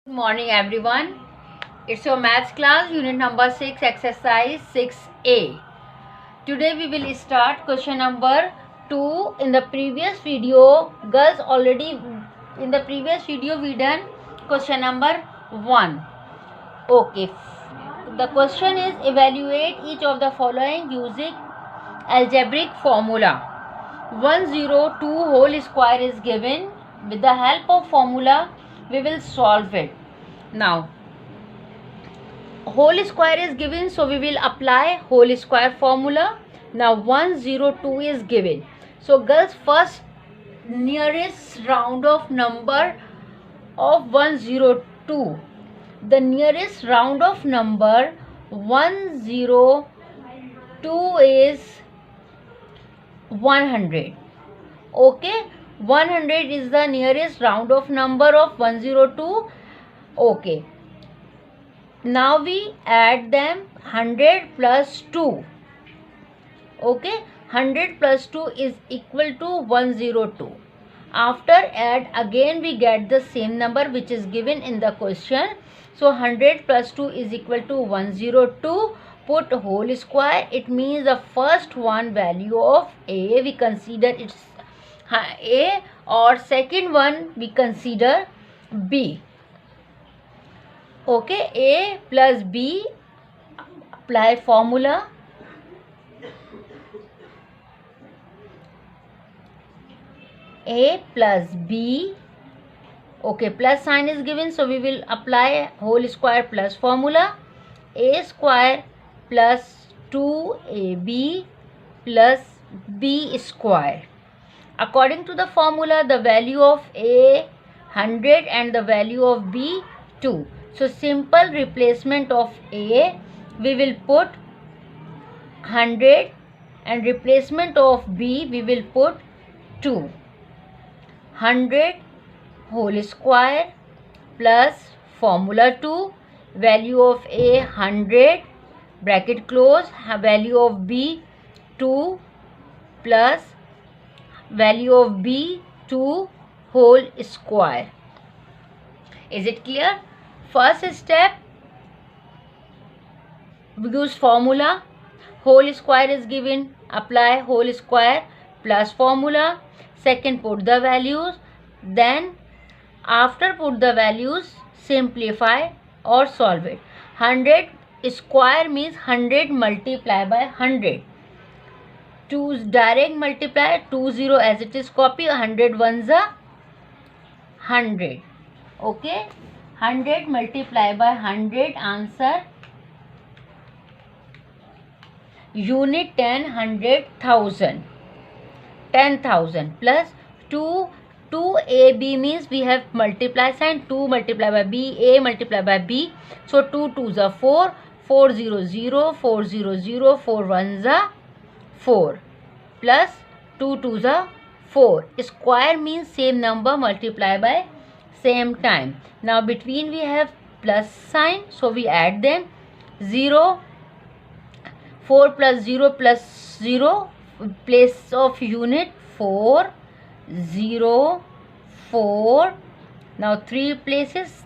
Good morning everyone. It's your maths class unit number 6 exercise 6a. Today we will start question number 2. In the previous video we done question number 1. Okay. The question is evaluate each of the following using algebraic formula. 102 whole square is given. With the help of formula we will solve it. Now whole square is given, so we will apply whole square formula. Now 102 is given, so girls, first nearest round of number of 102, the nearest round of number 102 is 100. Okay, 100 is the nearest round of number of 102. Okay, now we add them 100 plus 2. Okay, 100 plus 2 is equal to 102. After add again we get the same number which is given in the question. So 100 plus 2 is equal to 102. Put whole square. It means the first one value of A we consider it's A, or second one we consider B. Okay, A plus B, apply formula. A plus B. Okay, plus sign is given, so we will apply whole square plus formula. A square plus 2AB plus B square. According to the formula, the value of A 100 and the value of B 2. So simple replacement of A, we will put 100 and replacement of B we will put 2. 100 whole square plus formula 2, value of A 100, bracket close, value of B 2 plus value of B 2 whole square. Is it clear? First step, we use formula. Whole square is given, apply whole square plus formula. Second, put the values. Then after put the values, simplify or solve it. 100 square means 100 multiply by 100. 2 direct multiply, 20 as it is copy, 100 ones are 100. Okay, 100 multiply by 100, answer unit 10, 100,000. 10,000 plus 2 2AB means we have multiply sign, 2 multiply by B, A multiply by B, so 2 2s are 4, 400, 400, 4 1s are 4 plus 2 2s are 4. Square means same number multiply by same time. Now between we have plus sign, so we add them. 0, 4 plus 0 plus 0, place of unit 4, 0, 4. Now 3 places,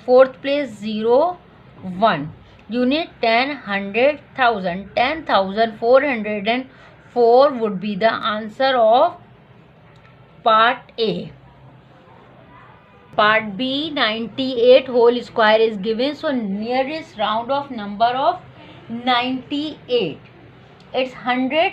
fourth place 0, 1. Unit 10, 100,000. 10,404 would be the answer of part A. Part B, 98 whole square is given, so nearest round of number of 98. It's 100.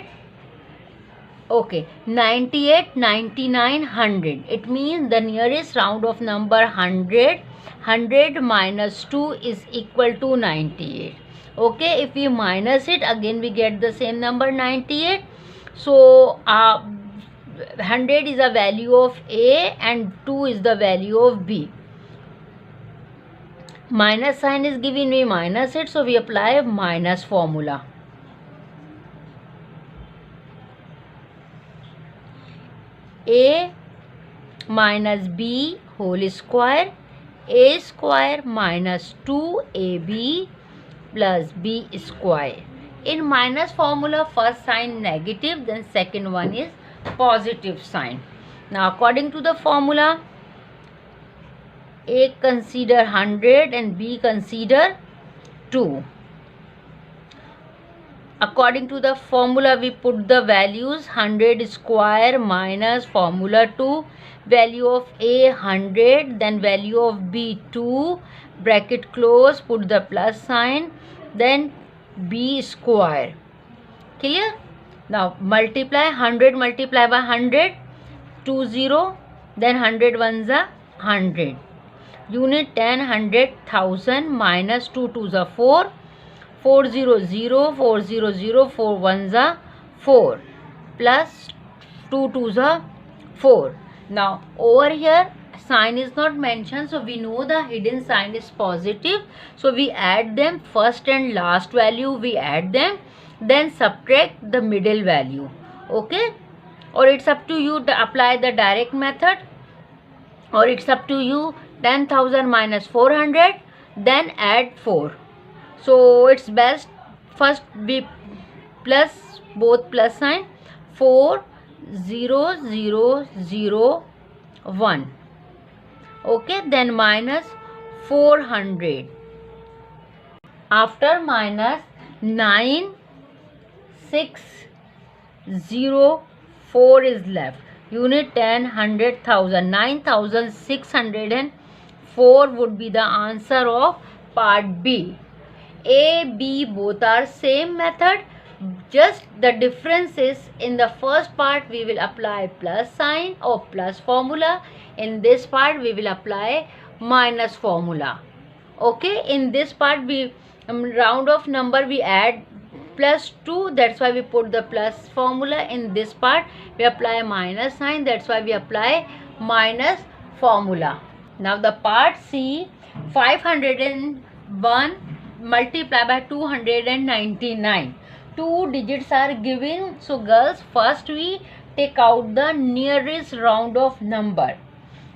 Okay, 98, 99, 100. It means the nearest round of number 100. 100 minus 2 is equal to 98. Okay, if we minus it, again we get the same number 98. So 100 is a value of A and 2 is the value of B. Minus sign is given, we minus it, so we apply minus formula. A minus B whole square, A square minus 2AB plus B square. In minus formula, first sign negative, then second one is positive sign. Now according to the formula, A consider 100 and B consider 2. According to the formula, we put the values 100 square minus formula 2, value of A 100, then value of B 2, bracket close, put the plus sign, then B square. Clear? Now multiply 100 multiply by 100, 20, then 100 ones are 100. Unit 10, 100,000 minus 2 twos are 4. 400, 400, 4 ones are 4, plus 2 twos are 4. Now over here sign is not mentioned, so we know the hidden sign is positive, so we add them, first and last value we add them, then subtract the middle value. Okay, or it's up to you to apply the direct method, or it's up to you. 10,000 minus 400, then add 4. So it's best first we plus both plus sign, 4 0 0 0 1. Okay, then minus 400. After minus 9 6 0 4 is left. Unit 10, 100,000, 9,604 would be the answer of part B. A, B both are same method, just the difference is in the first part we will apply plus sign or plus formula, in this part we will apply minus formula. Okay, in this part we round of number we add plus 2, that's why we put the plus formula. In this part we apply minus sign, that's why we apply minus formula. Now the part C, 501 multiply by 299. 2 digits are given, so girls first we take out the nearest round of number.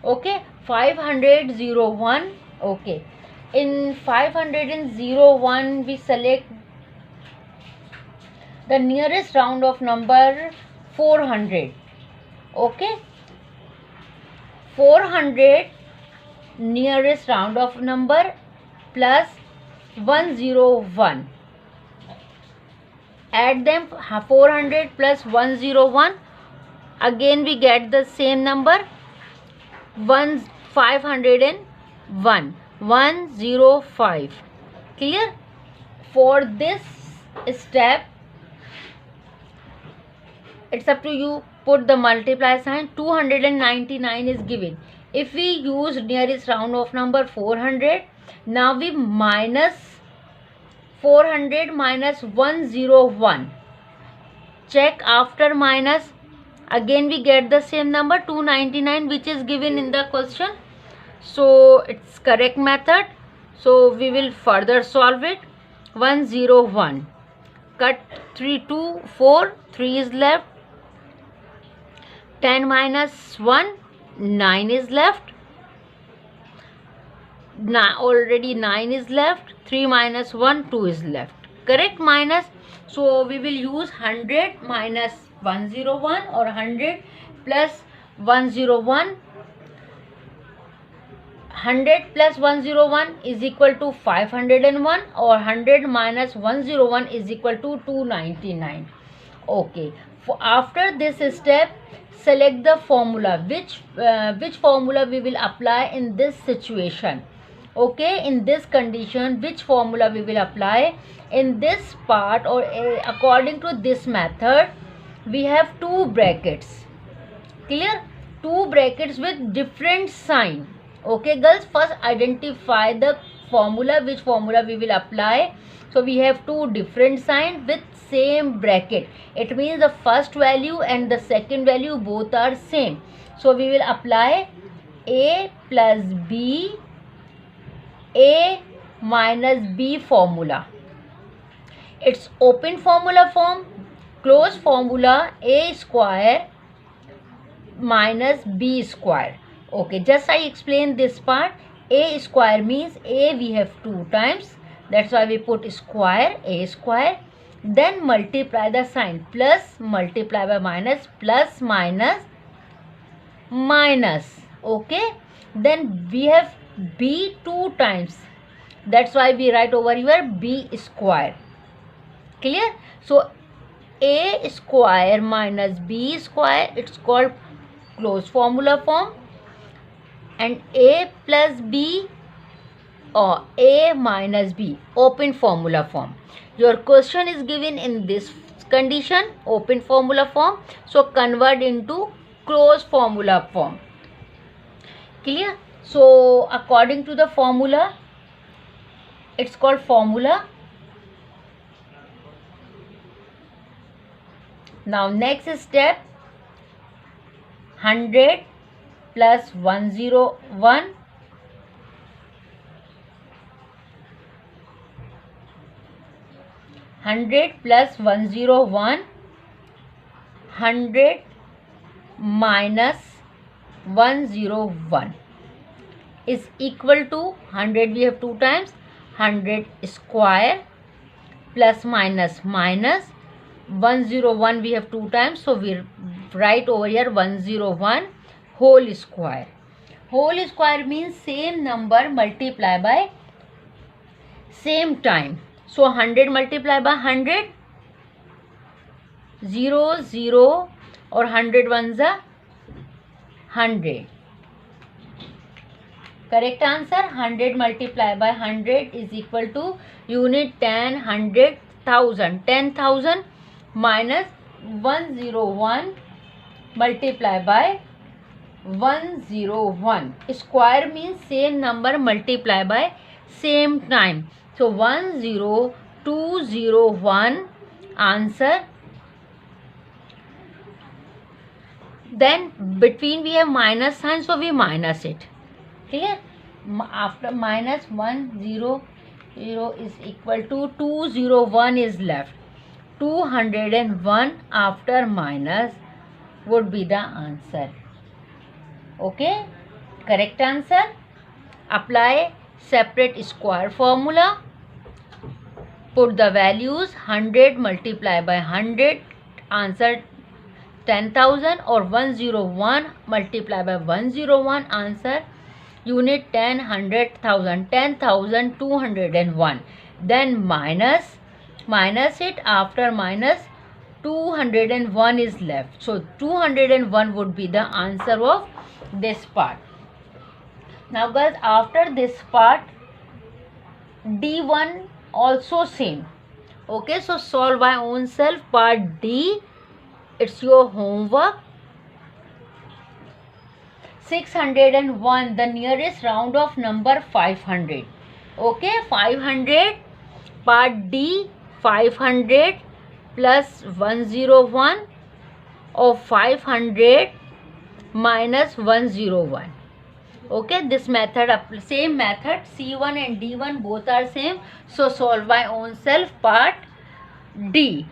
Okay, 501. Okay, in 501 we select the nearest round of number 400. Okay, 400 nearest round of number plus 101. Add them, 400 plus 101, again we get the same number, 501, 105. Clear? For this step it's up to you, put the multiply sign. 299 is given. If we use nearest round of number 400, now we minus 400 minus 101. Check after minus, again we get the same number 299 which is given in the question. So it's correct method. So we will further solve it. 101. Cut 3 2 4, 3 is left. 10 minus 1, 9 is left. Already 9 is left. 3 minus 1, 2 is left. Correct minus. So we will use 100 minus 101 or 100 plus 101. 100 plus 101 is equal to 501, or 100 minus 101 is equal to 299. Okay. After this step, select the formula. Which formula we will apply in this situation? Okay, in this condition, which formula we will apply in this part, or according to this method, we have two brackets. Clear? Two brackets with different sign. Okay girls, first identify the formula, which formula we will apply. So we have two different sign with same bracket. It means the first value and the second value both are same. So we will apply A plus B, A minus B formula. It's open formula form, close formula, A square minus B square. Okay, just I explain this part. A square means A we have 2 times, that's why we put square, A square. Then multiply the sign, plus multiply by minus, plus minus minus. Okay, then we have b 2 times. That's why we write over here b square. Clear? So a square minus b square, it's called closed formula form, and a plus b or a minus b, open formula form. Your question is given in this condition, open formula form, so convert into closed formula form. Clear? So according to the formula, it's called formula. Now next step, 100 plus 101 100 plus 101, 100 minus 101 is equal to 100, we have 2 times, 100 square plus minus minus 101 we have 2 times, so we write over here 101 whole square. Whole square means same number multiply by same time. So 100 multiply by 100, 0 0 or 100 ones are 100. Correct answer, 100 multiply by 100 is equal to unit 10, 100, 1000. 10,000 minus 101 multiply by 101. Square means same number multiply by same time. So 10201 answer. Then between we have minus sign, so we minus it. Clear? After minus 100 is equal to 201 is left. 201 after minus would be the answer. Okay, correct answer. Apply separate square formula. Put the values, 100 multiply by 100, answer 10,000, or 101 multiply by 101, answer unit 10, 100, 1000, 10,201. Then minus it, after minus 201 is left. So 201 would be the answer of this part. Now guys, after this part, D1 also same. Okay, so solve by own self. Part D, it's your homework. 601, the nearest round of number 500. Okay, 500, part D, 500 plus 101 or 500 minus 101. Okay, this method, same method, C1 and D1 both are same. So solve by own self, part D.